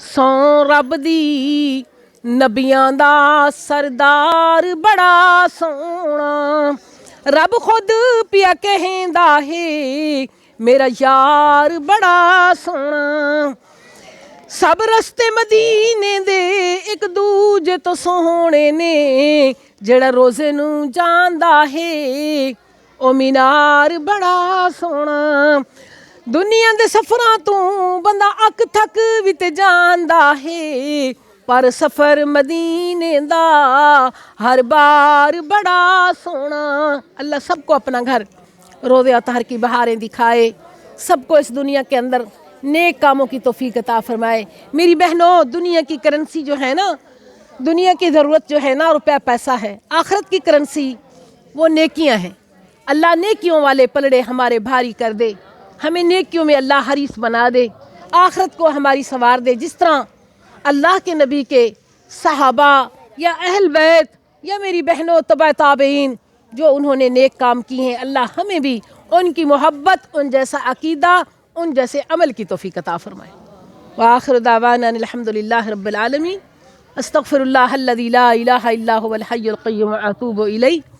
सौ रब दी नबियां दा सरदार बड़ा सोना। रब खुद पिया कहंदा है मेरा यार बड़ा सोना। सब रस्ते मदीने दे एक दूजे तो सोहणे ने, जेड़ा रोज़े नू जांदा है ओ मीनार बड़ा सोना। दुनिया दे सफरां तू बंदा अक थक भी ते जांदा है, पर सफर मदीने दा हर बार बड़ा सोना। अल्लाह सबको अपना घर रोज़े अतहर की बहारें दिखाए, सबको इस दुनिया के अंदर नेक कामों की तौफीक अता फरमाए। मेरी बहनों, दुनिया की करेंसी जो है ना, दुनिया की ज़रूरत जो है ना रुपया पैसा है, आखिरत की करेंसी वो नेकियां हैं। अल्लाह नेकियों वाले पलड़े हमारे भारी कर दे, हमें नेकियों में अल्लाह हरीस बना दे, आखिरत को हमारी संवार दे। जिस तरह अल्लाह के नबी के सहाबा या अहल बैत या मेरी बहनों तबा ताबईन जो उन्होंने नेक काम किए हैं, अल्लाह हमें भी उनकी मोहब्बत, उन जैसा अकीदा, उन जैसे अमल की तौफीक अता फरमाए। व आखिर दावाना अल्हम्दुलिल्लाहि रब्बिल आलमीन। अस्तगफिरुल्लाह अल्लज़ी ला इलाहा इल्ला हुवल हय्युल क़य्यूम व अतूबु इलैह।